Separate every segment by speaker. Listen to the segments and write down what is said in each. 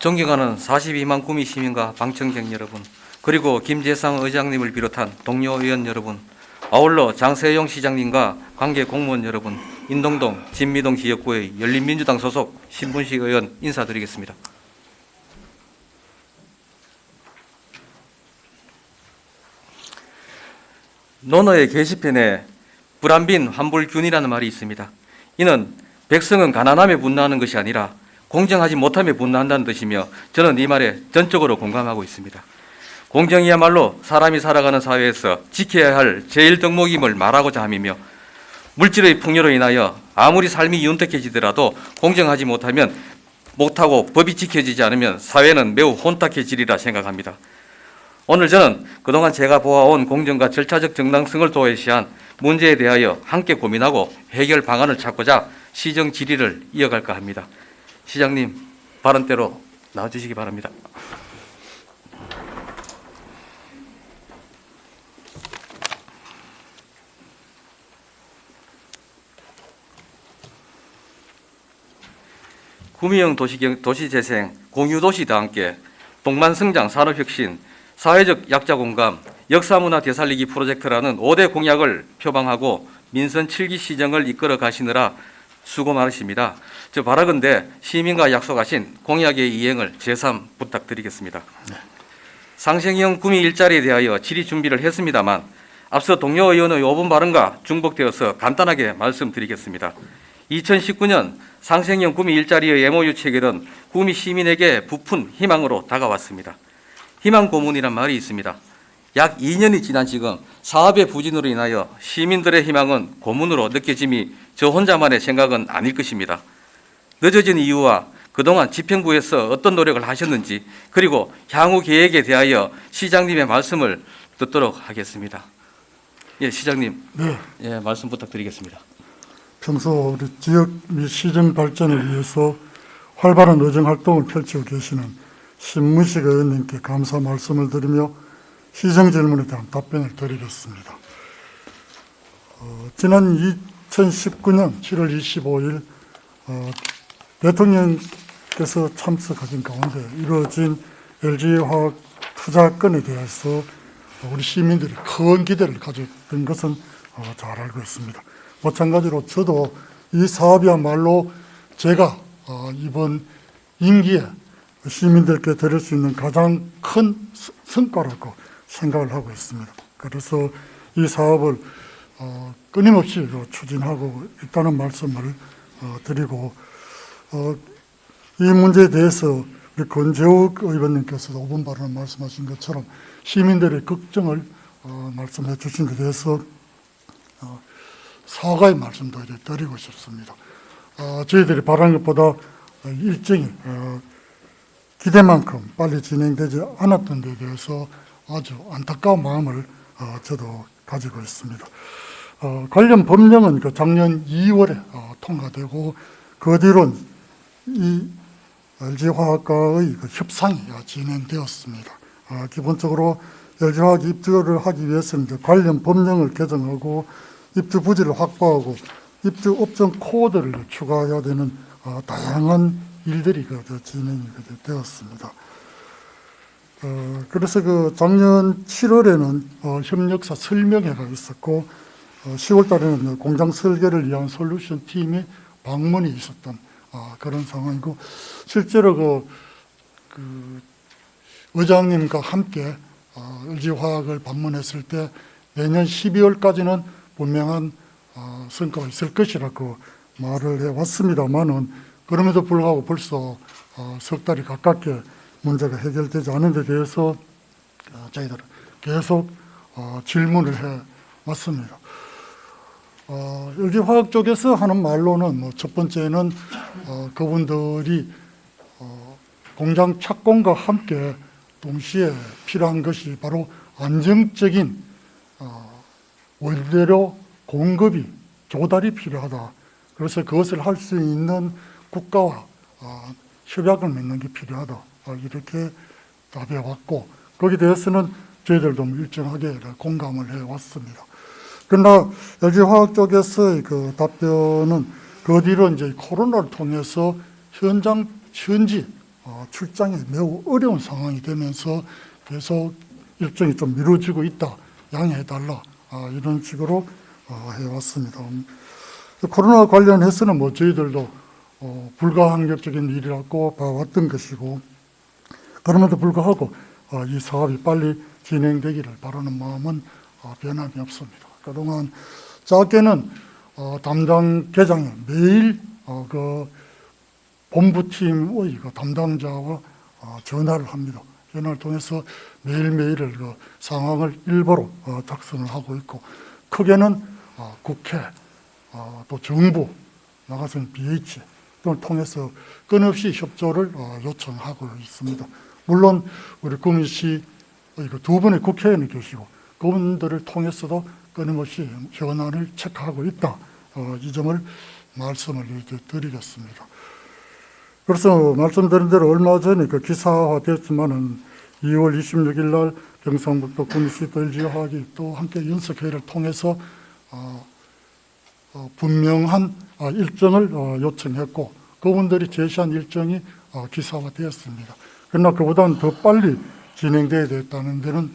Speaker 1: 존경하는 42만 구미 시민과 방청객 여러분, 그리고 김재상 의장님을 비롯한 동료 의원 여러분, 아울러 장세용 시장님과 관계 공무원 여러분, 인동동, 진미동 지역구의 열린민주당 소속 신분식 의원 인사드리겠습니다. 논어의 게시편에 불안빈 환불균이라는 말이 있습니다. 이는 백성은 가난함에 분노하는 것이 아니라 공정하지 못함에 분노한다는 뜻이며, 저는 이 말에 전적으로 공감하고 있습니다. 공정이야말로 사람이 살아가는 사회에서 지켜야 할 제일 덕목임을 말하고자 함이며, 물질의 풍요로 인하여 아무리 삶이 윤택해지더라도 공정하지 못하고 법이 지켜지지 않으면 사회는 매우 혼탁해지리라 생각합니다. 오늘 저는 그동안 제가 보아온 공정과 절차적 정당성을 도외시한 문제에 대하여 함께 고민하고 해결 방안을 찾고자 시정 질의를 이어갈까 합니다. 시장님, 발언대로 나와주시기 바랍니다. 구미형 도시재생, 공유도시와 함께 동반성장 산업혁신, 사회적 약자 공감, 역사문화 되살리기 프로젝트라는 5대 공약을 표방하고 민선 7기 시정을 이끌어 가시느라 수고 많으십니다. 저 바라건대 시민과 약속하신 공약의 이행을 재삼 부탁드리겠습니다. 상생형 구미 일자리에 대하여 질의 준비를 했습니다만, 앞서 동료 의원의 5분 발언과 중복되어서 간단하게 말씀드리겠습니다. 2019년 상생형 구미 일자리의 MOU 체결은 구미 시민에게 부푼 희망으로 다가왔습니다. 희망 고문이란 말이 있습니다. 약 2년이 지난 지금 사업의 부진으로 인하여 시민들의 희망은 고문으로 느껴짐이 저 혼자만의 생각은 아닐 것입니다. 늦어진 이유와 그동안 집행부에서 어떤 노력을 하셨는지, 그리고 향후 계획에 대하여 시장님의 말씀을 듣도록 하겠습니다. 예, 시장님.
Speaker 2: 네.
Speaker 1: 예, 말씀 부탁드리겠습니다.
Speaker 2: 평소 우리 지역 및 시정 발전을 위해서 활발한 의정 활동을 펼치고 계시는 신문식 의원님께 감사 말씀을 드리며 시정 질문에 대한 답변을 드리겠습니다. 지난 2019년 7월 25일 대통령께서 참석하신 가운데 이루어진 LG화학 투자건에 대해서 우리 시민들이 큰 기대를 가졌던 것은 잘 알고 있습니다. 마찬가지로 저도 이 사업이야말로 제가 이번 임기에 시민들께 드릴 수 있는 가장 큰 성과라고 생각을 하고 있습니다. 그래서 이 사업을 끊임없이 추진하고 있다는 말씀을 드리고, 이 문제에 대해서 우리 권재욱 의원님께서도 5분 발언 말씀하신 것처럼 시민들의 걱정을 말씀해 주신 데 대해서 사과의 말씀도 드리고 싶습니다. 저희들이 바라는 것보다 일정이 기대만큼 빨리 진행되지 않았던 데 대해서 아주 안타까운 마음을 저도 가지고 있습니다. 관련 법령은 작년 2월에 통과되고, 그 뒤로 이 LG화학과의 협상이 진행되었습니다. 기본적으로 LG화학 입주를 하기 위해서는 관련 법령을 개정하고 입주 부지를 확보하고 입주 옵션 코드를 추가해야 되는 다양한 일들이 진행이 되었습니다. 그래서 작년 7월에는 협력사 설명회가 있었고, 10월 달에는 공장 설계를 위한 솔루션 팀이 방문이 있었던 그런 상황이고, 실제로 의장님과 함께 LG화학을 방문했을 때 내년 12월까지는 분명한 성과가 있을 것이라고 말을 해왔습니다만은, 그럼에도 불구하고 벌써 석 달이 가깝게 문제가 해결되지 않은 데 대해서 저희들은 계속 질문을 해왔습니다. LG화학 쪽에서 하는 말로는 첫 번째는 그분들이 공장 착공과 함께 동시에 필요한 것이 바로 안정적인 원재료 공급이 조달이 필요하다. 그래서 그것을 할 수 있는 국가와 협약을 맺는 게 필요하다. 이렇게 답해왔고, 거기에 대해서는 저희들도 일정하게 공감을 해왔습니다. 그러나 LG화학 쪽에서의 답변은 그 뒤로 이제 코로나를 통해서 현지 출장이 매우 어려운 상황이 되면서 계속 일정이 좀 미뤄지고 있다, 양해해달라, 이런 식으로 해왔습니다. 코로나 관련해서는 뭐 저희들도 불가항력적인 일이라고 봐왔던 것이고, 그럼에도 불구하고 이 사업이 빨리 진행되기를 바라는 마음은 변함이 없습니다. 그동안 작게는 담당 계장이 매일 그 본부팀의 그 담당자와 전화를 합니다. 전화를 통해서 매일매일을 그 상황을 일보로 작성을 하고 있고, 크게는 국회, 또 정부, 나가서는 BH 등을 통해서 끊임없이 협조를 요청하고 있습니다. 물론 우리 구미시의 그 두 분의 국회의원이 계시고 그분들을 통해서도 끊임없이 현안을 체크하고 있다, 이 점을 말씀을 이렇게 드리겠습니다. 그래서 말씀드린 대로 얼마 전에 그 기사화됐지만은 2월 26일 날 경상북도 구미시 LG화학이 또 함께 연석회의를 통해서 분명한 일정을 요청했고, 그분들이 제시한 일정이 기사화되었습니다. 그러나 그보다는 더 빨리 진행돼야 됐다는 데는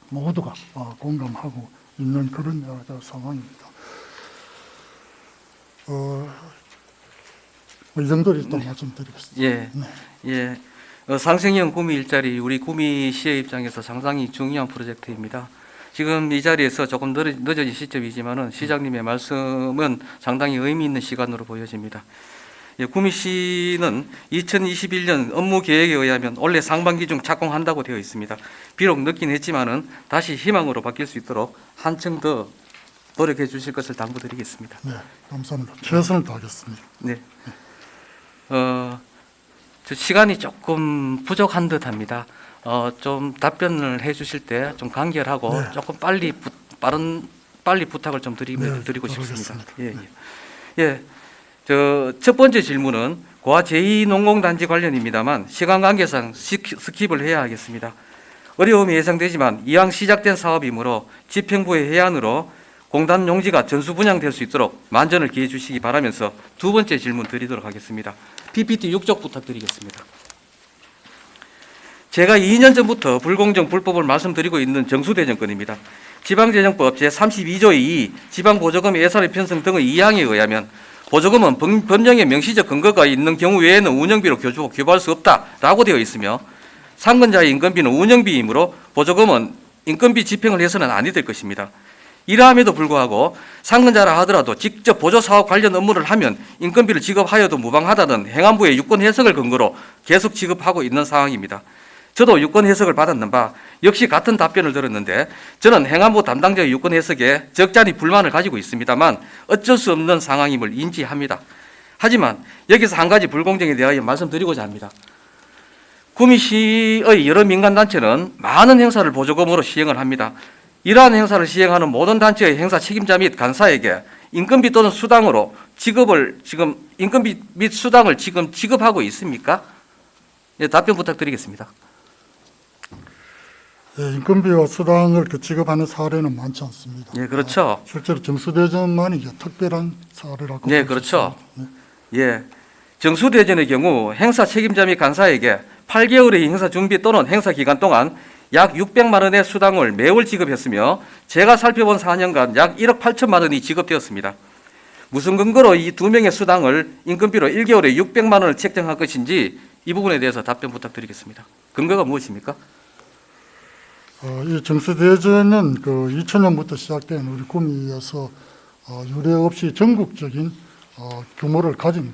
Speaker 2: 모두가 공감하고 있는 그런 상황입니다. 이 정도로 일단 말씀드리겠습니다.
Speaker 1: 예, 네. 예. 상생형 구미 일자리, 우리 구미시의 입장에서 상당히 중요한 프로젝트입니다. 지금 이 자리에서 조금 늦어진 시점이지만은 시장님의 말씀은 상당히 의미 있는 시간으로 보여집니다. 예, 구미시는 2021년 업무 계획에 의하면 올해 상반기 중 착공한다고 되어 있습니다. 비록 늦긴 했지만은 다시 희망으로 바뀔 수 있도록 한층 더 노력해 주실 것을 당부드리겠습니다.
Speaker 2: 네, 감사합니다. 최선을 다하겠습니다.
Speaker 1: 네. 저 시간이 조금 부족한 듯합니다. 좀 답변을 해주실 때 좀 간결하고
Speaker 2: 네.
Speaker 1: 조금 빨리 부탁을 좀 드리고 싶습니다. 예. 첫 번째 질문은 고아 제2농공단지 관련입니다만 시간 관계상 스킵을 해야 하겠습니다. 어려움이 예상되지만 이왕 시작된 사업이므로 집행부의 해안으로 공단 용지가 전수 분양될 수 있도록 만전을 기해 주시기 바라면서 두 번째 질문 드리도록 하겠습니다. PPT 6쪽 부탁드리겠습니다. 제가 2년 전부터 불공정 불법을 말씀드리고 있는 정수대전 건입니다. 지방재정법 제32조의 2 지방보조금 예산의 편성 등의 2항에 의하면 보조금은 법령에 명시적 근거가 있는 경우 외에는 운영비로 교부할 수 없다라고 되어 있으며, 상근자의 인건비는 운영비이므로 보조금은 인건비 집행을 해서는 아니 될 것입니다. 이러함에도 불구하고 상근자라 하더라도 직접 보조사업 관련 업무를 하면 인건비를 지급하여도 무방하다는 행안부의 유권 해석을 근거로 계속 지급하고 있는 상황입니다. 저도 유권 해석을 받았는 바 역시 같은 답변을 들었는데, 저는 행안부 담당자의 유권 해석에 적잖이 불만을 가지고 있습니다만 어쩔 수 없는 상황임을 인지합니다. 하지만 여기서 한 가지 불공정에 대하여 말씀드리고자 합니다. 구미시의 여러 민간단체는 많은 행사를 보조금으로 시행을 합니다. 이러한 행사를 시행하는 모든 단체의 행사 책임자 및 간사에게 인건비 또는 수당으로 인건비 및 수당을 지금 지급하고 있습니까? 예, 답변 부탁드리겠습니다.
Speaker 2: 예, 인건비와 수당을 지급하는 사례는 많지 않습니다.
Speaker 1: 예, 그렇죠.
Speaker 2: 실제로 정수대전만이 특별한 사례라고.
Speaker 1: 네, 그렇죠.
Speaker 2: 네.
Speaker 1: 예, 정수대전의 경우 행사 책임자 및 간사에게 8개월의 행사 준비 또는 행사 기간 동안 약 600만 원의 수당을 매월 지급했으며, 제가 살펴본 4년간 약 1억 8천만 원이 지급되었습니다. 무슨 근거로 이 두 명의 수당을 인건비로 1개월에 600만 원을 책정할 것인지 이 부분에 대해서 답변 부탁드리겠습니다. 근거가 무엇입니까?
Speaker 2: 이 정수대전은 2000년부터 시작된 우리 구미에서 유례 없이 전국적인 규모를 가진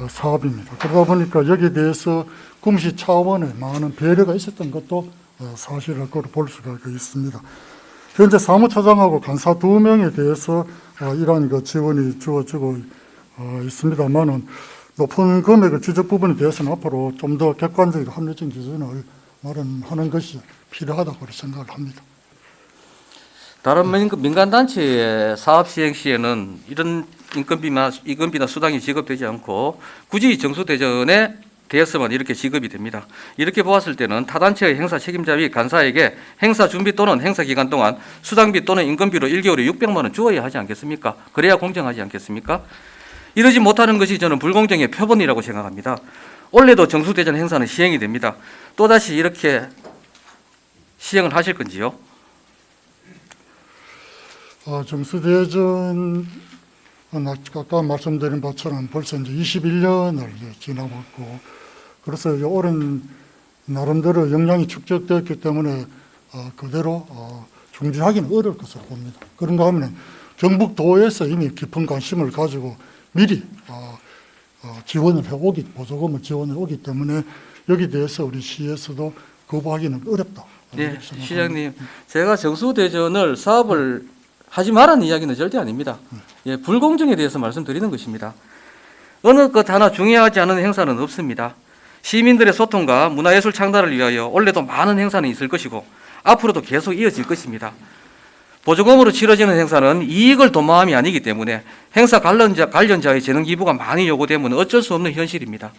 Speaker 2: 사업입니다. 그러다 보니까 여기에 대해서 구미시 차원의 많은 배려가 있었던 것도 사실이라고 볼 수가 있습니다. 현재 사무차장하고 간사 2명에 대해서 이러한 지원이 주어지고 있습니다만은 높은 금액의 지적 부분에 대해서는 앞으로 좀 더 객관적이고 합리적인 기준을 마련하는 것이 필요하다고 생각을 합니다.
Speaker 1: 다른 민간단체의 사업 시행 시에는 이런 인건비나 수당이 지급되지 않고 굳이 정수대전에 대해서만 이렇게 지급이 됩니다. 이렇게 보았을 때는 타 단체의 행사 책임자 및 간사에게 행사 준비 또는 행사 기간 동안 수당비 또는 인건비로 1개월에 600만 원 주어야 하지 않겠습니까? 그래야 공정하지 않겠습니까? 이러지 못하는 것이 저는 불공정의 표본이라고 생각합니다. 올해도 정수대전 행사는 시행이 됩니다. 또다시 이렇게 시행을 하실 건지요?
Speaker 2: 정수대전은 아까 말씀드린 것처럼 벌써 이제 21년을 지나고 있고, 그래서 이제 올해는 나름대로 역량이 축적되었기 때문에 그대로 중지하기는 어려울 것으로 봅니다. 그런가 하면 경북도에서 이미 깊은 관심을 가지고 미리 지원을 해오기, 보조금을 지원해 오기 때문에 여기 대해서 우리 시에서도 거부하기는 어렵다.
Speaker 1: 네, 시장님, 제가 정수대전을 사업을 하지 말라는 이야기는 절대 아닙니다. 예, 불공정에 대해서 말씀드리는 것입니다. 어느 것 하나 중요하지 않은 행사는 없습니다. 시민들의 소통과 문화예술 창달을 위하여 원래도 많은 행사는 있을 것이고 앞으로도 계속 이어질 것입니다. 보조금으로 치러지는 행사는 이익을 도모함이 아니기 때문에 행사 관련자의 재능 기부가 많이 요구되면 어쩔 수 없는 현실입니다.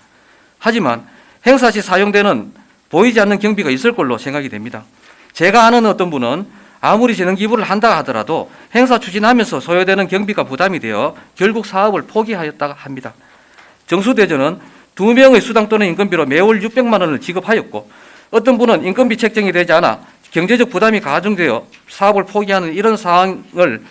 Speaker 1: 하지만 행사 시 사용되는 보이지 않는 경비가 있을 걸로 생각이 됩니다. 제가 아는 어떤 분은 아무리 재능 기부를 한다 하더라도 행사 추진하면서 소요되는 경비가 부담이 되어 결국 사업을 포기하였다고 합니다. 정수대전은 2명의 수당 또는 인건비로 매월 600만 원을 지급하였고 어떤 분은 인건비 책정이 되지 않아 경제적 부담이 가중되어 사업을 포기하는 이런 상황을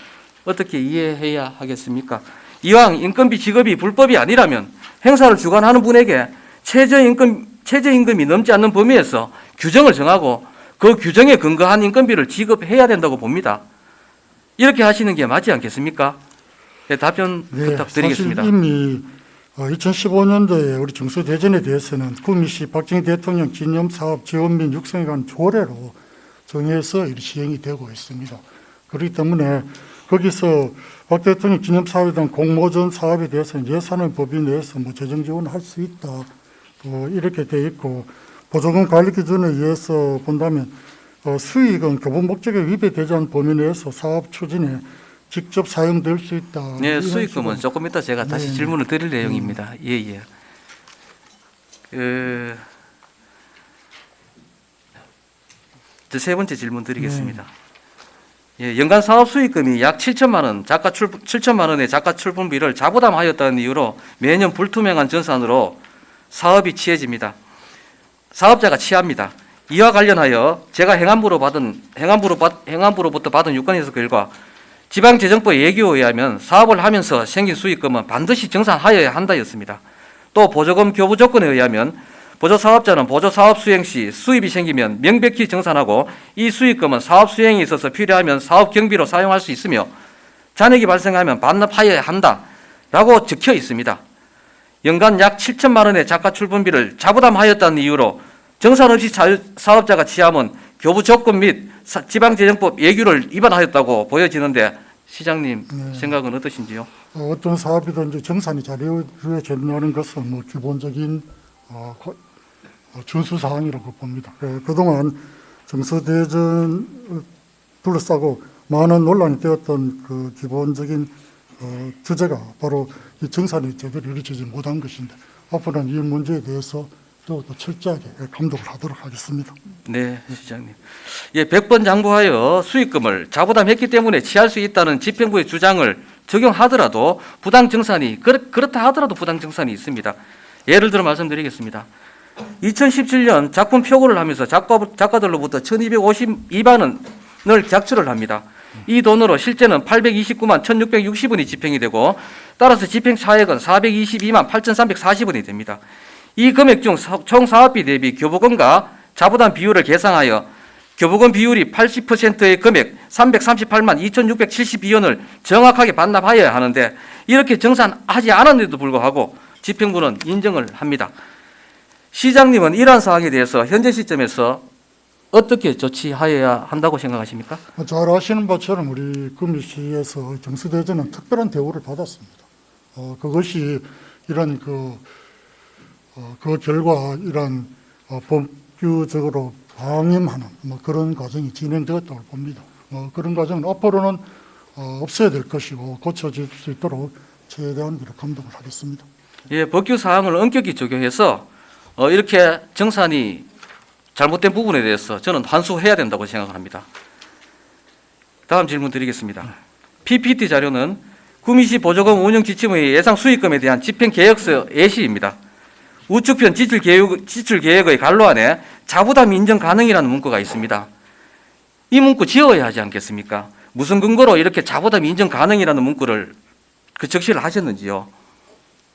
Speaker 1: 어떻게 이해해야 하겠습니까? 이왕 인건비 지급이 불법이 아니라면 행사를 주관하는 분에게 최저임금이 넘지 않는 범위에서 규정을 정하고 그 규정에 근거한 인건비를 지급해야 된다고 봅니다. 이렇게 하시는 게 맞지 않겠습니까? 네, 답변 부탁드리겠습니다.
Speaker 2: 사실 이미 2015년도에 우리 정수대전에 대해서는 구미시 박정희 대통령 기념사업 지원 및 육성에 관한 조례로 정해서 시행이 되고 있습니다. 그렇기 때문에 거기서 박 대통령 기념사업에 대한 공모전 사업에 대해서는 예산을 법이 내에서 재정 지원할 수 있다. 이렇게 돼 있고 보조금 관리 기준에 의해서 본다면 수익은 교부 목적에 위배되지 않은 범위 내에서 사업 추진에 직접 사용될 수 있다.
Speaker 1: 네, 수익금은 조금 이따 제가 다시 질문을 드릴 내용입니다. 예. 세 번째 질문 드리겠습니다. 예, 연간 사업 수익금이 약 7천만 원, 7천만 원의 작가 출품비를 자부담하였다는 이유로 매년 불투명한 전산으로 사업이 취해집니다. 사업자가 취합니다. 이와 관련하여 제가 행안부로부터 받은 유권 해석 결과 지방재정법 예규에 의하면 사업을 하면서 생긴 수익금은 반드시 정산하여야 한다였습니다. 또 보조금 교부 조건에 의하면 보조사업자는 보조사업 수행 시 수입이 생기면 명백히 정산하고 이 수익금은 사업 수행에 있어서 필요하면 사업 경비로 사용할 수 있으며 잔액이 발생하면 반납하여야 한다라고 적혀 있습니다. 연간 약 7천만 원의 작가 출품비를 자부담하였다는 이유로 정산 없이 사업자가 취함은 교부 조건 및 지방재정법 예규를 위반하였다고 보여지는데 시장님 생각은 어떠신지요?
Speaker 2: 어떤 사업이든 이제 정산이 잘 이루어진다는 것은 기본적인 준수 사항이라고 봅니다. 그동안 정수대전을 둘러싸고 많은 논란이 되었던 그 기본적인 주제가 바로 이 정산이 제대로 이루어지지 못한 것인데 앞으로는 이 문제에 대해서 또 철저하게 감독을 하도록 하겠습니다.
Speaker 1: 네, 시장님. 예, 100번 장부하여 수익금을 자부담했기 때문에 취할 수 있다는 집행부의 주장을 적용하더라도 부당정산이 그렇다 하더라도 부당정산이 있습니다. 예를 들어 말씀드리겠습니다. 2017년 작품 표고를 하면서 작가들로부터 1252만 원을 객출을 합니다. 이 돈으로 실제는 829만 1660원이 집행이 되고 따라서 집행 차액은 422만 8340원이 됩니다. 이 금액 중 총 사업비 대비 교부금과 자부담 비율을 계상하여 교부금 비율이 80%의 금액 338만 2672원을 정확하게 반납하여야 하는데 이렇게 정산하지 않았는데도 불구하고 집행부는 인정을 합니다. 시장님은 이러한 사항에 대해서 현재 시점에서 어떻게 조치하여야 한다고 생각하십니까?
Speaker 2: 잘 아시는 바처럼 우리 구미시에서 정수대전은 특별한 대우를 받았습니다. 그것이 이런 그 결과 이런 법규적으로 방임하는 그런 과정이 진행되었다고 봅니다. 그런 과정은 앞으로는 없어야 될 것이고 고쳐질 수 있도록 최대한 감독을 하겠습니다.
Speaker 1: 예, 법규 사항을 엄격히 적용해서 이렇게 정산이 잘못된 부분에 대해서 저는 환수해야 된다고 생각을 합니다. 다음 질문 드리겠습니다. PPT 자료는 구미시 보조금 운영 지침의 예상 수익금에 대한 집행 계획서 예시입니다. 우측편 지출계획의 간로 안에 자부담 인정 가능이라는 문구가 있습니다. 이 문구 지워야 하지 않겠습니까? 무슨 근거로 이렇게 자부담 인정 가능이라는 문구를 적시를 하셨는지요?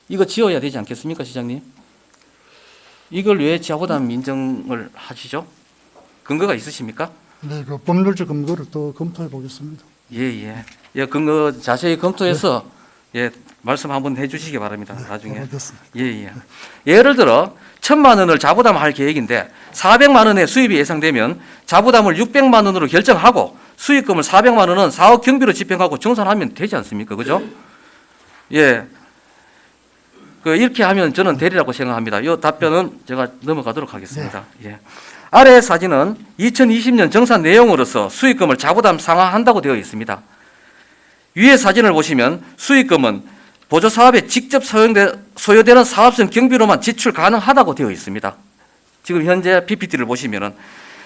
Speaker 1: 이거 지워야 되지 않겠습니까, 시장님? 이걸 왜 자부담 인정을 하시죠? 근거가 있으십니까?
Speaker 2: 네, 그 법률적 근거를 또 검토해 보겠습니다.
Speaker 1: 예. 근거 자세히 검토해서 말씀 한번 해주시기 바랍니다. 나중에.
Speaker 2: 알겠습니다.
Speaker 1: 예를 들어 1,000만 원을 자부담할 계획인데 400만 원의 수입이 예상되면 자부담을 600만 원으로 결정하고 수익금을 400만 원은 사업 경비로 집행하고 정산하면 되지 않습니까? 그죠? 이렇게 하면 저는 되리라고 생각합니다. 이 답변은 제가 넘어가도록 하겠습니다. 아래 사진은 2020년 정산 내용으로서 수익금을 자부담 상환한다고 되어 있습니다. 위의 사진을 보시면 수익금은 보조 사업에 직접 소요되는 사업성 경비로만 지출 가능하다고 되어 있습니다. 지금 현재 PPT를 보시면은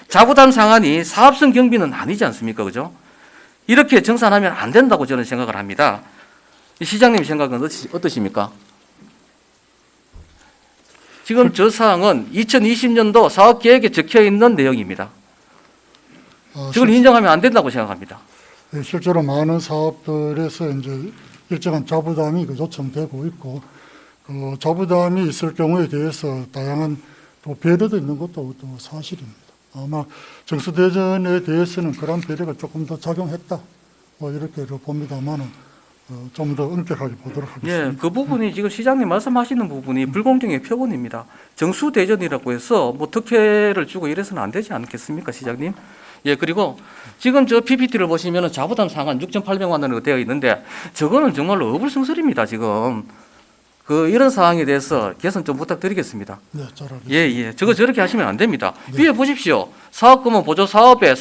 Speaker 1: 자부담 상환이 사업성 경비는 아니지 않습니까? 그죠? 이렇게 정산하면 안 된다고 저는 생각을 합니다. 시장님 생각은 어떠십니까? 지금 저 사항은 2020년도 사업 계획에 적혀 있는 내용입니다. 저걸 인정하면 안 된다고 생각합니다.
Speaker 2: 실제로 많은 사업들에서 이제 일정한 자부담이 요청되고 있고, 그 자부담이 있을 경우에 대해서 다양한 또 배려도 있는 것도 또 사실입니다. 아마 정수대전에 대해서는 그런 배려가 조금 더 작용했다, 이렇게 봅니다만은 좀 더 엄격하게 보도록 하겠습니다.
Speaker 1: 그 부분이 지금 시장님 말씀하시는 부분이 불공정의 표본입니다. 정수대전이라고 해서 특혜를 주고 이래서는 안 되지 않겠습니까, 시장님? 그리고 지금 저 PPT를 보시면 자부담 상환 6,800만 원으로 되어 있는데 저거는 정말로 어불성설입니다, 지금. 이런 사항에 대해서 개선 좀 부탁드리겠습니다.
Speaker 2: 네, 잘 알겠습니다.
Speaker 1: 저거 저렇게 하시면 안 됩니다. 위에 보십시오. 사업금은 보조 사업에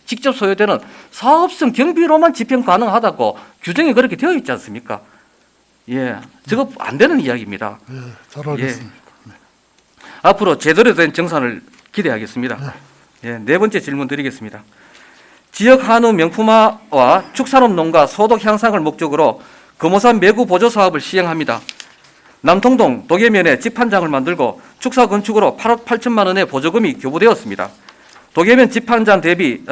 Speaker 1: 직접 소요되는 사업성 경비로만 집행 가능하다고 규정이 그렇게 되어 있지 않습니까? 저거 안 되는 이야기입니다.
Speaker 2: 잘 알겠습니다.
Speaker 1: 앞으로 제대로 된 정산을 기대하겠습니다. 네 번째 질문 드리겠습니다. 지역 한우 명품화와 축산업 농가 소득 향상을 목적으로 금호산 매구 보조 사업을 시행합니다. 남통동 도계면에 집판장을 만들고 축사 건축으로 8억 8천만 원의 보조금이 교부되었습니다. 도계면 집판장 대비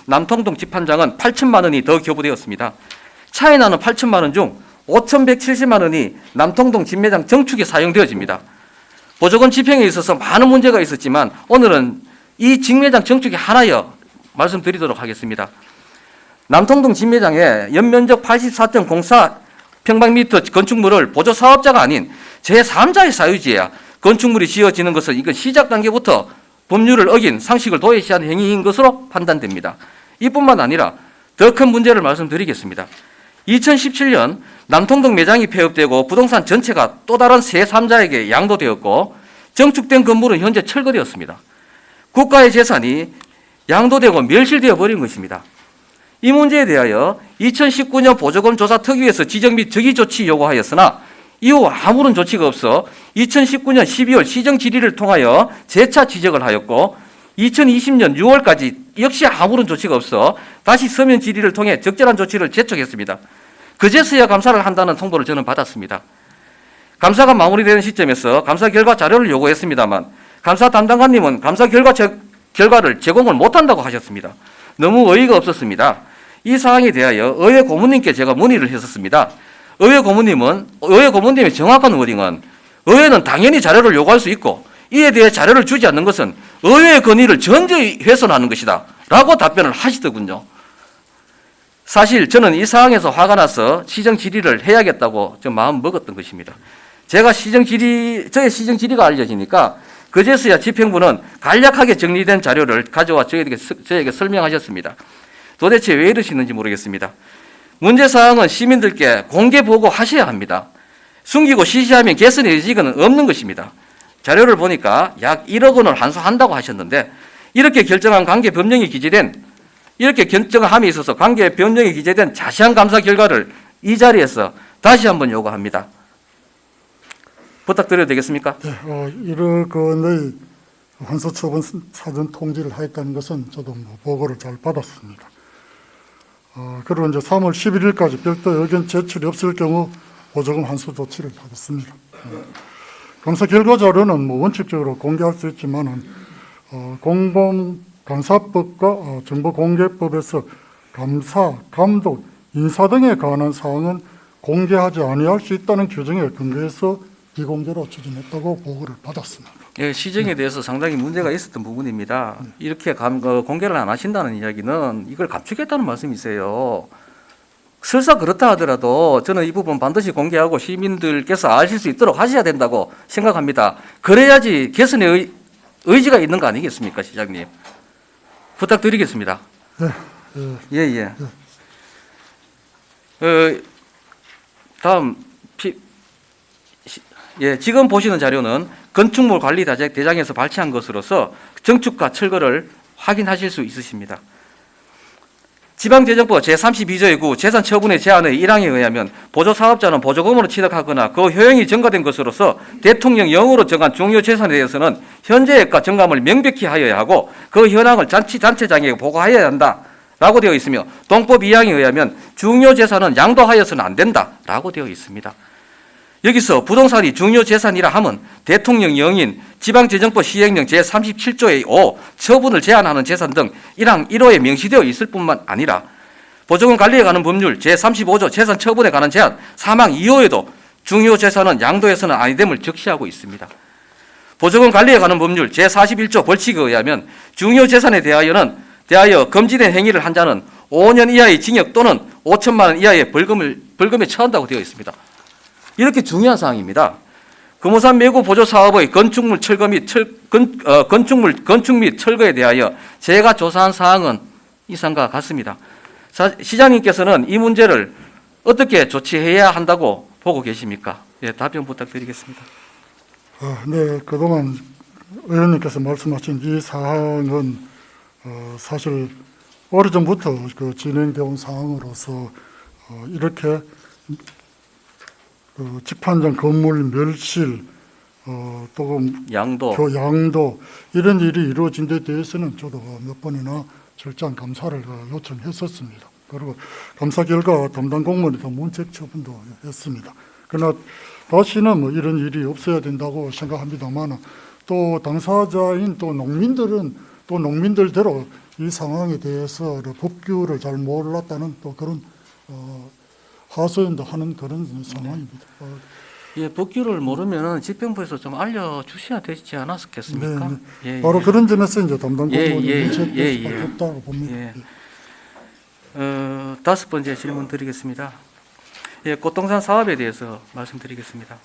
Speaker 1: 남통동 집판장은 8천만 원이 더 교부되었습니다. 차이 나는 8천만 원 중 5,170만 원이 남통동 진매장 정축에 사용되어집니다. 보조금 집행에 있어서 많은 문제가 있었지만 오늘은 이 직매장 정축이 하나여 말씀드리도록 하겠습니다. 남통동 진매장에 연면적 84.04평방미터 건축물을 보조 사업자가 아닌 제3자의 사유지에 건축물이 지어지는 것은 이건 시작 단계부터 법률을 어긴 상식을 도외시한 행위인 것으로 판단됩니다. 이뿐만 아니라 더 큰 문제를 말씀드리겠습니다. 2017년 남통동 매장이 폐업되고 부동산 전체가 또 다른 제3자에게 양도되었고 정축된 건물은 현재 철거되었습니다. 국가의 재산이 양도되고 멸실되어 버린 것입니다. 이 문제에 대하여 2019년 보조금 조사 특위에서 지적 및 적의 조치 요구하였으나 이후 아무런 조치가 없어 2019년 12월 시정 질의를 통하여 재차 지적을 하였고 2020년 6월까지 역시 아무런 조치가 없어 다시 서면 질의를 통해 적절한 조치를 재촉했습니다. 그제서야 감사를 한다는 통보를 저는 받았습니다. 감사가 마무리되는 시점에서 감사 결과 자료를 요구했습니다만 감사 담당관님은 감사 결과를 제공을 못한다고 하셨습니다. 너무 어이가 없었습니다. 이 사항에 대하여 의회 고문님께 제가 문의를 했었습니다. 의회 고문님의 정확한 워딩은 의회는 당연히 자료를 요구할 수 있고 이에 대해 자료를 주지 않는 것은 의회의 권위를 전저히 훼손하는 것이다 라고 답변을 하시더군요. 사실 저는 이 상황에서 화가 나서 시정 질의를 해야겠다고 좀 마음 먹었던 것입니다. 저의 시정 질의가 알려지니까 그제서야 집행부는 간략하게 정리된 자료를 가져와 저에게 설명하셨습니다. 도대체 왜 이러시는지 모르겠습니다. 문제사항은 시민들께 공개 보고하셔야 합니다. 숨기고 시시하면 개선의 의지가 없는 것입니다. 자료를 보니까 약 1억 원을 환수한다고 하셨는데 이렇게 결정함에 있어서 관계 변경이 기재된 자세한 감사 결과를 이 자리에서 다시 한번 요구합니다. 부탁드려도 되겠습니까?
Speaker 2: 네, 1억 원의 환수 처분 사전 통지를 하였다는 것은 저도 보고를 잘 받았습니다. 그리고 이제 3월 11일까지 별도 의견 제출이 없을 경우 보조금 환수 조치를 하겠습니다. 감사 결과 자료는 뭐 원칙적으로 공개할 수 있지만은 공공감사법과 정보공개법에서 감사, 감독, 인사 등에 관한 사항은 공개하지 아니할 수 있다는 규정에 근거해서 비공개로 추진했다고 보고를 받았습니다.
Speaker 1: 예, 시정에 대해서 상당히 문제가 있었던 부분입니다. 이렇게 공개를 안 하신다는 이야기는 이걸 감추겠다는 말씀이세요. 설사 그렇다 하더라도 저는 이 부분 반드시 공개하고 시민들께서 아실 수 있도록 하셔야 된다고 생각합니다. 그래야지 개선의 의지가 있는 거 아니겠습니까, 시장님? 부탁드리겠습니다.
Speaker 2: 네,
Speaker 1: 예. 다음 지금 보시는 자료는 건축물 관리 대장에서 발췌한 것으로서 정축과 철거를 확인하실 수 있으십니다. 지방재정법 제32조의 9 재산 처분의 제한의 1항에 의하면 보조사업자는 보조금으로 취득하거나 그 효용이 증가된 것으로서 대통령령으로 정한 중요 재산에 대해서는 현재액과 정감을 명백히 하여야 하고 그 현황을 단체장에게 보고하여야 한다라고 되어 있으며 동법 2항에 의하면 중요 재산은 양도하여서는 안 된다라고 되어 있습니다. 여기서 부동산이 중요 재산이라 함은 대통령 영인 지방재정법 시행령 제37조의 5 처분을 제한하는 재산 등 1항 1호에 명시되어 있을 뿐만 아니라 보조금 관리에 관한 법률 제35조 재산 처분에 관한 제한 3항 2호에도 중요 재산은 양도해서는 아니 됨을 적시하고 있습니다. 보조금 관리에 관한 법률 제41조 벌칙에 의하면 중요 재산에 대하여 금지된 행위를 한 자는 5년 이하의 징역 또는 5천만 원 이하의 벌금에 처한다고 되어 있습니다. 이렇게 중요한 사항입니다. 금호산 매구 보조 사업의 건축물 철거 및 건축 및 철거에 대하여 제가 조사한 사항은 이상과 같습니다. 시장님께서는 이 문제를 어떻게 조치해야 한다고 보고 계십니까? 예, 답변 부탁드리겠습니다.
Speaker 2: 네, 그동안 의원님께서 말씀하신 이 사항은 사실 오래전부터 진행되어 온 사항으로서 이렇게 집판장 건물 멸실 또 양도 이런 일이 이루어진 데 대해서는 저도 몇 번이나 철저한 감사를 요청했었습니다. 그리고 감사 결과 담당 공무원이 더 문책 처분도 했습니다. 그러나 다시는 뭐 이런 일이 없어야 된다고 생각합니다만 또 당사자인 또 농민들은 또 농민들대로 이 상황에 대해서 법규를 잘 몰랐다는 또 그런 하소연도 하는 그런 상황입니다.
Speaker 1: 예, 법규를 모르면 집행부에서 좀 알려주셔야 되지 않았겠습니까?
Speaker 2: 네. 바로 그런 점에서 이제 담당 공무원이 문책될 수밖에 없다고 봅니다.
Speaker 1: 다섯 번째 질문 드리겠습니다. 예, 꽃동산 사업에 대해서 말씀드리겠습니다.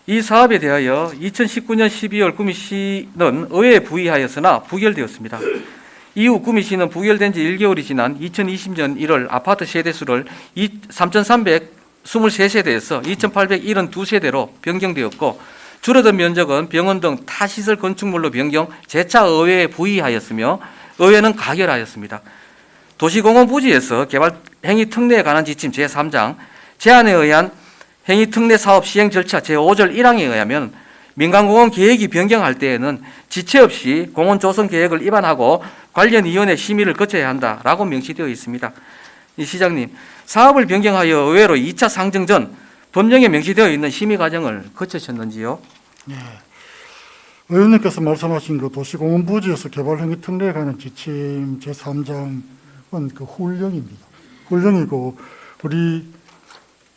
Speaker 1: 이 사업에 대하여 2019년 12월 구미시는 의회에 부의하였으나 부결되었습니다. 이후 구미시는 부결된 지 1개월이 지난 2020년 1월 아파트 세대수를 3,323세대에서 2,872세대로 변경되었고 줄어든 면적은 병원 등 타시설 건축물로 변경 재차 의회에 부의하였으며 의회는 가결하였습니다. 도시공원 부지에서 개발 행위 특례에 관한 지침 제3장 제안에 의한 행위 특례 사업 시행 절차 제5절 1항에 의하면 민간공원 계획이 변경할 때에는 지체 없이 공원 조성 계획을 입안하고 관련 위원회 심의를 거쳐야 한다라고 명시되어 있습니다. 이 시장님, 사업을 변경하여 의회로 2차 상정 전 법령에 명시되어 있는 심의 과정을 거치셨는지요?
Speaker 2: 네. 의원님께서 말씀하신 그 도시공원 부지에서 개발 행위 특례에 관한 지침 제3장은 그 훈령입니다. 훈령이고 우리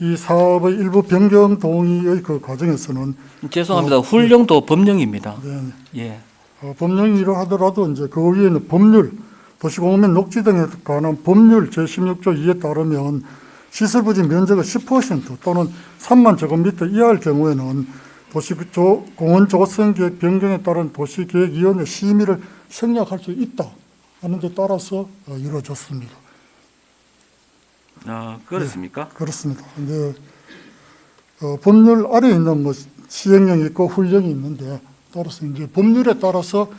Speaker 2: 이 사업의 일부 변경 동의의 그 과정에서는
Speaker 1: 죄송합니다. 훈령도 법령입니다.
Speaker 2: 네.
Speaker 1: 예.
Speaker 2: 법령이라 하더라도 이제 그 위에는 법률, 도시공원 및 녹지 등에 관한 법률 제16조 2에 따르면 시설 부지 면적의 10% 또는 3만 제곱미터 이하일 경우에는 도시공원 조성 계획 변경에 따른 도시계획위원회 심의를 생략할 수 있다 하는 데 따라서 이루어졌습니다.
Speaker 1: 그렇습니까?
Speaker 2: 네, 그렇습니다. 근데 법률 아래에 있는 뭐 시행령이 있고 훈령이 있는데 따라서 이제 법률에 따라서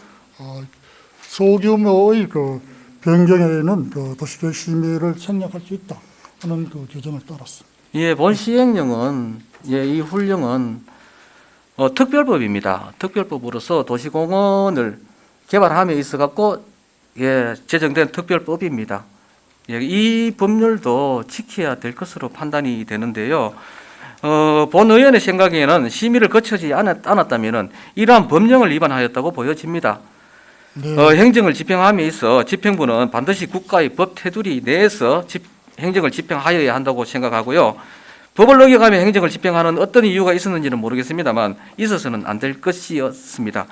Speaker 2: 소규모의 그 변경에는 그 도시계획 심의를 생략할 수 있다 하는 그 규정을 따랐습니다.
Speaker 1: 예, 본 시행령은 이 훈령은 특별법입니다. 특별법으로서 도시공원을 개발함에 있어 갖고 제정된 특별법입니다. 이 법률도 지켜야 될 것으로 판단이 되는데요. 본 의원의 생각에는 심의를 거치지 않았다면 이러한 법령을 위반하였다고 보여집니다.
Speaker 2: 네.
Speaker 1: 행정을 집행함에 있어 집행부는 반드시 국가의 법 테두리 내에서 행정을 집행하여야 한다고 생각하고요. 법을 어겨가며 행정을 집행하는 어떤 이유가 있었는지는 모르겠습니다만 있어서는 안 될 것이었습니다.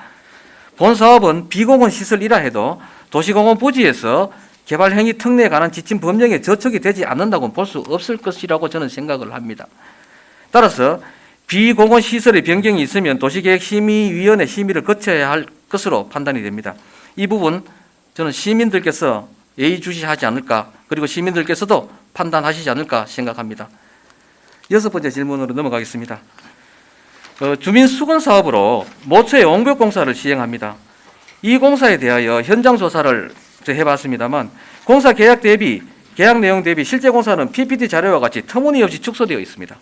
Speaker 1: 본 사업은 비공원 시설이라 해도 도시공원 부지에서 개발 행위 특례에 관한 지침 법령에 저촉이 되지 않는다고 볼 수 없을 것이라고 저는 생각을 합니다. 따라서 비공원 시설의 변경이 있으면 도시계획심의위원회 심의를 거쳐야 할 것으로 판단이 됩니다. 이 부분 저는 시민들께서 예의주시하지 않을까, 그리고 시민들께서도 판단하시지 않을까 생각합니다. 6번째 질문으로 넘어가겠습니다. 주민수건 사업으로 모처의 옹벽공사를 시행합니다. 이 공사에 대하여 현장 조사를 해봤습니다만 공사 계약 대비, 계약 내용 대비 실제 공사는 PPT 자료와 같이 터무니없이 축소되어 있습니다.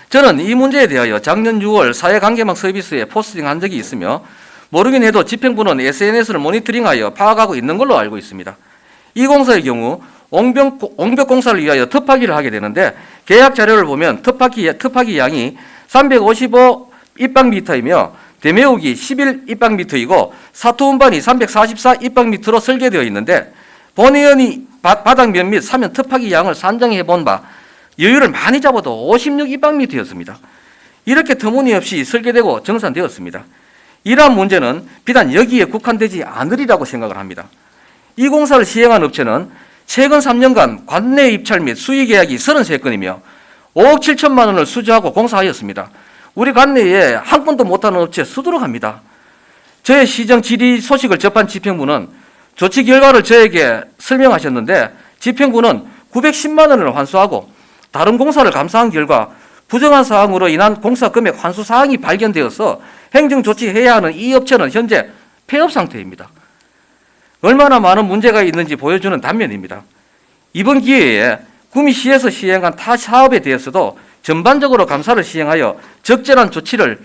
Speaker 1: 저는 이 문제에 대하여 작년 6월 사회관계망 서비스에 포스팅한 적이 있으며 모르긴 해도 집행부는 SNS를 모니터링하여 파악하고 있는 걸로 알고 있습니다. 이 공사의 경우 옹벽 공사를 위하여 터파기를 하게 되는데 계약 자료를 보면 터파기 양이 355 입방미터이며 대매우기 11 입방미터이고 사투 운반이 344 입방미터로 설계되어 있는데 본 의원이 바닥면 및 사면 터파기 양을 산정해 본 바 여유를 많이 잡아도 56 입방미터였습니다. 이렇게 터무니없이 설계되고 정산되었습니다. 이러한 문제는 비단 여기에 국한되지 않으리라고 생각을 합니다. 이 공사를 시행한 업체는 최근 3년간 관내 입찰 및 수의 계약이 33건이며 5억 7천만 원을 수주하고 공사하였습니다. 우리 관내에 한 건도 못하는 업체 수두룩합니다. 저의 시정 질의 소식을 접한 집행부는 조치 결과를 저에게 설명하셨는데 집행부는 910만 원을 환수하고 다른 공사를 감사한 결과 부정한 사항으로 인한 공사 금액 환수 사항이 발견되어서 행정 조치해야 하는 이 업체는 현재 폐업 상태입니다. 얼마나 많은 문제가 있는지 보여주는 단면입니다. 이번 기회에 구미시에서 시행한 타 사업에 대해서도 전반적으로 감사를 시행하여 적절한 조치를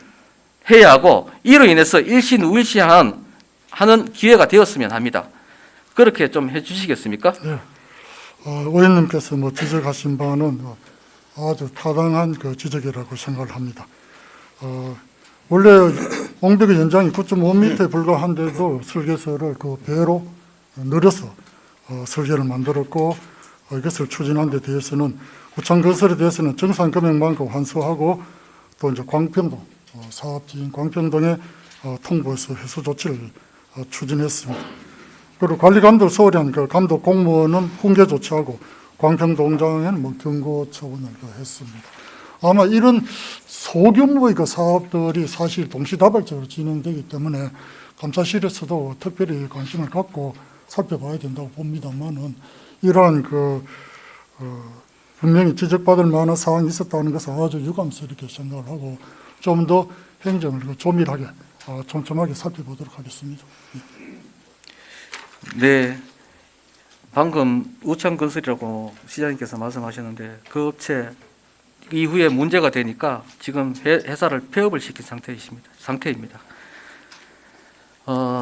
Speaker 1: 해야 하고 이로 인해서 일신우일시하는 기회가 되었으면 합니다. 그렇게 좀 해주시겠습니까?
Speaker 2: 네. 의원님께서 지적하신 바는 아주 타당한 그 지적이라고 생각을 합니다. 원래 옹벽의 연장이 9.5m에 불과한데도 설계서를 그 배로 늘려서 설계를 만들었고 이것을 추진한 데 대해서는 우창건설에 대해서는 정산 금액만큼 환수하고 또 이제 광평동 사업지인 광평동에 통보해서 해소 조치를 추진했습니다. 그리고 관리감독 서울에 한 그 감독 공무원은 훈계 조치하고 광평동장에는 경고 처분을 했습니다. 아마 이런 소규모의 그 사업들이 사실 동시다발적으로 진행되기 때문에 감사실에서도 특별히 관심을 갖고 살펴봐야 된다고 봅니다만은 이러한 분명히 지적받을 만한 사항이 있었다는 것은 아주 유감스럽게 생각을 하고 좀 더 행정을 조밀하게 촘촘하게 살펴보도록 하겠습니다.
Speaker 1: 네, 방금 우창건설이라고 시장님께서 말씀하셨는데 그 업체 이후에 문제가 되니까 지금 회사를 폐업을 시킨 상태입니다.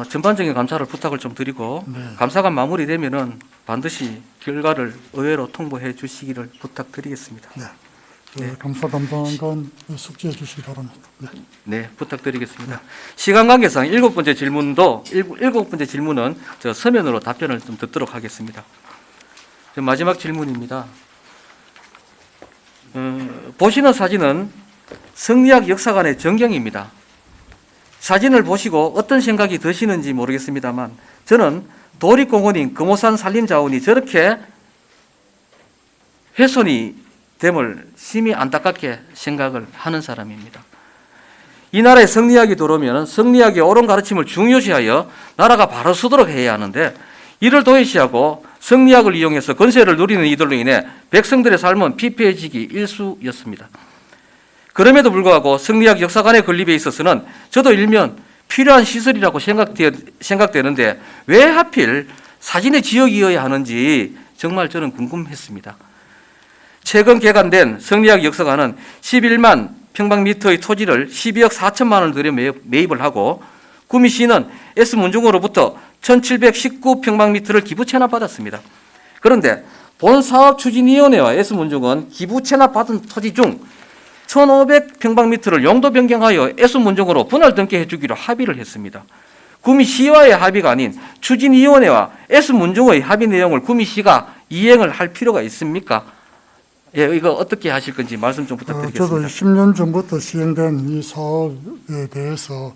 Speaker 1: 전반적인 감사를 부탁을 좀 드리고
Speaker 2: 네.
Speaker 1: 감사가 마무리되면은 반드시 결과를 의회로 통보해 주시기를 부탁드리겠습니다.
Speaker 2: 네. 감사 담당관 숙지해 주시기 바랍니다. 네.
Speaker 1: 네, 부탁드리겠습니다. 시간 관계상 7번째 질문은 저 서면으로 답변을 좀 듣도록 하겠습니다. 마지막 질문입니다. 보시는 사진은 성리학 역사관의 전경입니다. 사진을 보시고 어떤 생각이 드시는지 모르겠습니다만 저는 도립공원인 금오산 산림자원이 저렇게 훼손이 됨을 심히 안타깝게 생각을 하는 사람입니다. 이 나라에 성리학이 들어오면 성리학의 옳은 가르침을 중요시하여 나라가 바로 서도록 해야 하는데 이를 도외시하고 성리학을 이용해서 권세를 누리는 이들로 인해 백성들의 삶은 피폐해지기 일쑤였습니다. 그럼에도 불구하고 성리학 역사관의 건립에 있어서는 저도 일면 필요한 시설이라고 생각되는데 왜 하필 사진의 지역이어야 하는지 정말 저는 궁금했습니다. 최근 개관된 성리학 역사관은 11만 평방미터의 토지를 12억 4천만 원을 들여 매입을 하고 구미시는 S문중으로부터 1719평방미터를 기부 체납받았습니다. 그런데 본 사업추진위원회와 S문중은 기부 체납받은 토지 중 1,500평방미터를 용도 변경하여 S문정으로 분할 등기해 주기로 합의를 했습니다. 구미시와의 합의가 아닌 추진위원회와 S문정의 합의 내용을 구미시가 이행을 할 필요가 있습니까? 예, 이거 어떻게 하실 건지 말씀 좀
Speaker 2: 저도
Speaker 1: 부탁드리겠습니다.
Speaker 2: 10년 전부터 시행된 이 사업에 대해서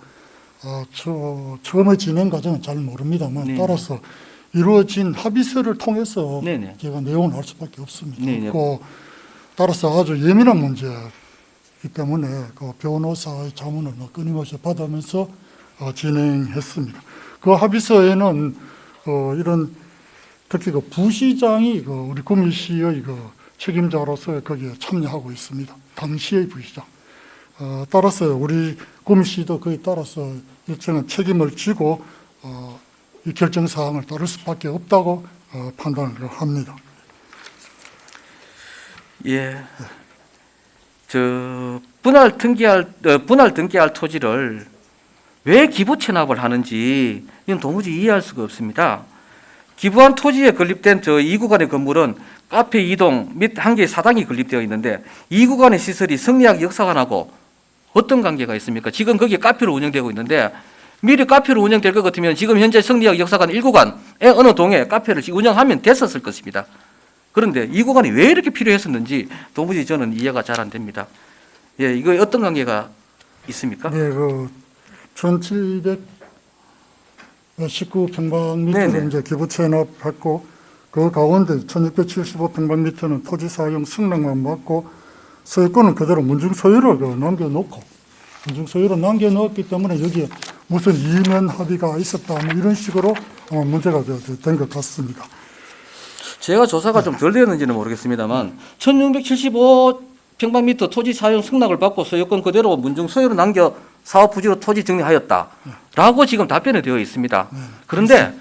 Speaker 2: 처음의 진행 과정은 잘 모릅니다만
Speaker 1: 네.
Speaker 2: 따라서 이루어진 합의서를 통해서
Speaker 1: 네네.
Speaker 2: 제가 내용을 알 수밖에 없습니다.
Speaker 1: 네네.
Speaker 2: 따라서 아주 예민한 문제이기 때문에 그 변호사의 자문을 끊임없이 받으면서 진행했습니다. 그 합의서에는 이런 특히 그 부시장이 우리 구미시의 책임자로서 거기에 참여하고 있습니다. 당시의 부시장. 따라서 우리 구미시도 그에 따라서 일정한 책임을 지고 이 결정 사항을 따를 수밖에 없다고 판단을 합니다.
Speaker 1: 예. 분할 등기할 토지를 왜 기부 체납을 하는지 이건 도무지 이해할 수가 없습니다. 기부한 토지에 건립된 이 구간의 건물은 카페 2동 및 한 개의 사당이 건립되어 있는데 이 구간의 시설이 성리학 역사관하고 어떤 관계가 있습니까? 지금 거기에 카페로 운영되고 있는데 미리 카페로 운영될 것 같으면 지금 현재 성리학 역사관 1구간에 어느 동에 카페를 운영하면 됐었을 것입니다. 그런데 이 구간이 왜 이렇게 필요했었는지 도무지 저는 이해가 잘 안 됩니다. 예, 이거 어떤 관계가 있습니까?
Speaker 2: 네, 1719평방미터를
Speaker 1: 네네.
Speaker 2: 이제 기부 체납했고 그 가운데 1675평방미터는 토지 사용 승낙만 받고 소유권은 그대로 문중 소유를 남겨놓았기 때문에 여기에 무슨 이면 합의가 있었다 뭐 이런 식으로 문제가 된 것 같습니다.
Speaker 1: 제가 조사가 좀 덜 되었는지는 모르겠습니다만 1675평방미터 토지 사용 승낙을 받고 소유권 그대로 문중 소유로 남겨 사업 부지로 토지 정리하였다라고 지금 답변이 되어 있습니다. 그런데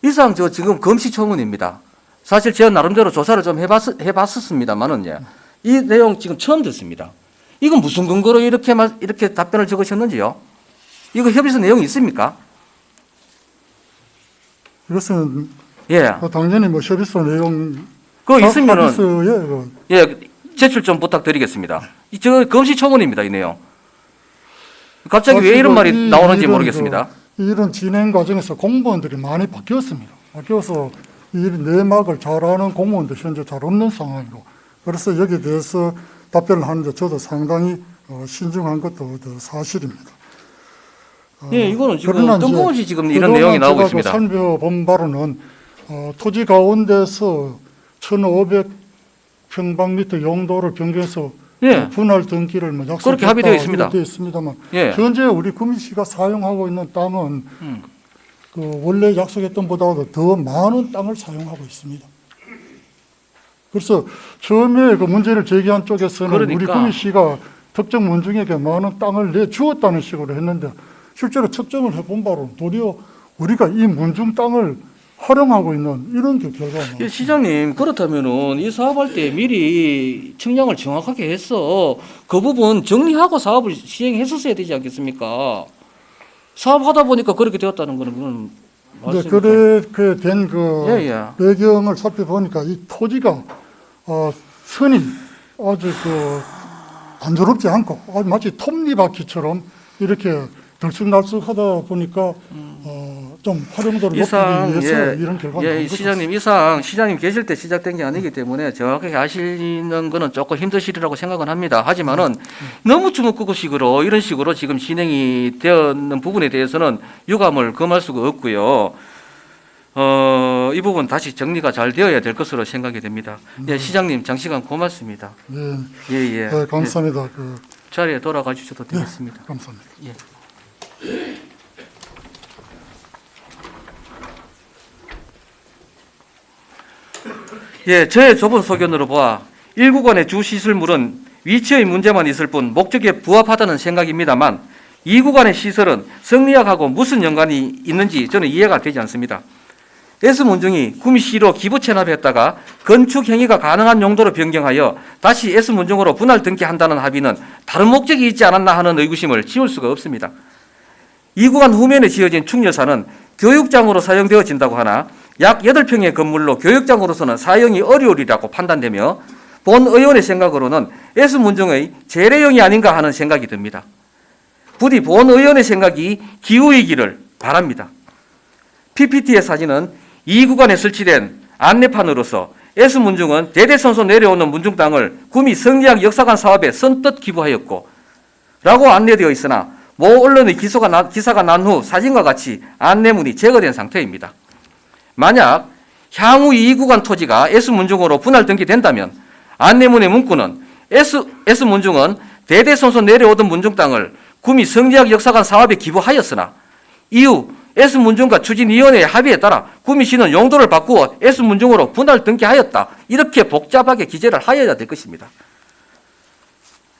Speaker 1: 이상 지금 검시초문입니다. 사실 제가 나름대로 조사를 좀 해봤었습니다만은 이 내용 지금 처음 듣습니다. 이건 무슨 근거로 이렇게 답변을 적으셨는지요? 이거 협의서 내용이 있습니까?
Speaker 2: 이것은
Speaker 1: 예.
Speaker 2: 당연히 협의서 내용
Speaker 1: 그거 있으면은
Speaker 2: 합의서에
Speaker 1: 예, 제출 좀 부탁드리겠습니다. 저 검시초문입니다, 이 내용. 갑자기 왜 이런 말이 나오는지 모르겠습니다.
Speaker 2: 이런 진행 과정에서 공무원들이 많이 바뀌었습니다. 바뀌어서 이 내막을 잘 아는 공무원도 현재 잘 없는 상황이고 그래서 여기에 대해서 답변을 하는데 저도 상당히 신중한 것도 사실입니다.
Speaker 1: 예, 이거는 지금
Speaker 2: 그러나 이제
Speaker 1: 뜬금없이 지금 이런 내용이 나오고 있습니다.
Speaker 2: 제가 살펴본 바로는 토지 가운데서 1,500평방미터 용도를 변경해서
Speaker 1: 예.
Speaker 2: 분할 등기를 약속했다
Speaker 1: 그렇게 합의되어 있습니다.
Speaker 2: 되어 있습니다만
Speaker 1: 예.
Speaker 2: 현재 우리 구미시가 사용하고 있는 땅은 원래 약속했던 보다도 더 많은 땅을 사용하고 있습니다. 그래서 처음에 그 문제를 제기한 쪽에서는 우리
Speaker 1: 그러니까.
Speaker 2: 구미시가 특정 문중에게 많은 땅을 내주었다는 식으로 했는데 실제로 측정을 해본 바로는 도리어 우리가 이 문중 땅을 활용하고 있는 이런 결과가 나왔습니다.
Speaker 1: 예, 시장님, 그렇다면은 이 사업할 때 미리 측량을 정확하게 해서 그 부분 정리하고 사업을 시행했었어야 되지 않겠습니까? 사업하다 보니까 그렇게 되었다는 거는 그건
Speaker 2: 근데
Speaker 1: 맞습니까?
Speaker 2: 그렇게 된
Speaker 1: 예, 예.
Speaker 2: 배경을 살펴보니까 이 토지가 선이 아주 단조롭지 않고 아주 마치 톱니바퀴처럼 이렇게 들쑥날쑥하다 보니까 좀 활용도를 높이기 위해서 이런 결과가 나온 것
Speaker 1: 시장님, 이상 시장님 계실 때 시작된 게 아니기 때문에 정확하게 아시는 거는 조금 힘드시리라고 생각은 합니다. 하지만은 너무 주먹구구식으로 이런 식으로 지금 진행이 되었는 부분에 대해서는 유감을 금할 수가 없고요. 이 부분 다시 정리가 잘 되어야 될 것으로 생각이 됩니다. 예, 시장님 장시간 고맙습니다.
Speaker 2: 네,
Speaker 1: 예.
Speaker 2: 네, 감사합니다.
Speaker 1: 자리에 돌아가 주셔도 되겠습니다.
Speaker 2: 감사합니다.
Speaker 1: 예. 예, 저의 좁은 소견으로 보아 1구간의 주 시설물은 위치의 문제만 있을 뿐 목적에 부합하다는 생각입니다만 2구간의 시설은 성리학하고 무슨 연관이 있는지 저는 이해가 되지 않습니다. S문중이 구미시로 기부 체납했다가 건축 행위가 가능한 용도로 변경하여 다시 S문중으로 분할 등기한다는 합의는 다른 목적이 있지 않았나 하는 의구심을 지울 수가 없습니다. 2구간 후면에 지어진 충녀사는 교육장으로 사용되어진다고 하나 약 8평의 건물로 교육장으로서는 사용이 어려우리라고 판단되며 본 의원의 생각으로는 S문중의 재래용이 아닌가 하는 생각이 듭니다. 부디 본 의원의 생각이 기우이기를 바랍니다. PPT의 사진은 이 구간에 설치된 안내판으로서 S문중은 대대손손 내려오는 문중 땅을 구미 성리학 역사관 사업에 선뜻 기부하였고 라고 안내되어 있으나 모 언론의 기사가 난 후 사진과 같이 안내문이 제거된 상태입니다. 만약 향후 이 구간 토지가 S문중으로 분할 등기된다면 안내문의 문구는 S문중은 대대손손 내려오던 문중 땅을 구미 성리학 역사관 사업에 기부하였으나 이후 S문중과 추진위원회의 합의에 따라 구미시는 용도를 바꾸어 S문중으로 분할 등기하였다. 이렇게 복잡하게 기재를 하여야 될 것입니다.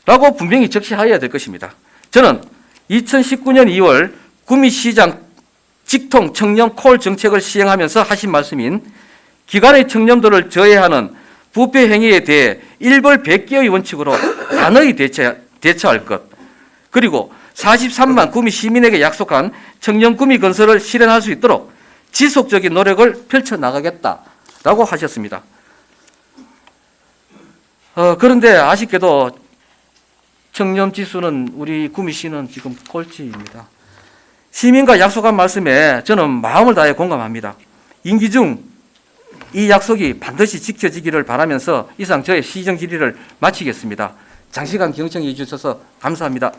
Speaker 1: 라고 분명히 적시하여야 될 것입니다. 저는 2019년 2월 구미시장 직통 청렴 콜 정책을 시행하면서 하신 말씀인 기관의 청렴도를 저해하는 부패 행위에 대해 일벌백계의 원칙으로 단호히 대처할 것, 그리고 43만 구미 시민에게 약속한 청렴 구미 건설을 실현할 수 있도록 지속적인 노력을 펼쳐나가겠다라고 하셨습니다. 그런데 아쉽게도 청렴 지수는 우리 구미시는 지금 꼴찌입니다. 시민과 약속한 말씀에 저는 마음을 다해 공감합니다. 임기 중 이 약속이 반드시 지켜지기를 바라면서 이상 저의 시정 질의를 마치겠습니다. 장시간 경청해 주셔서 감사합니다.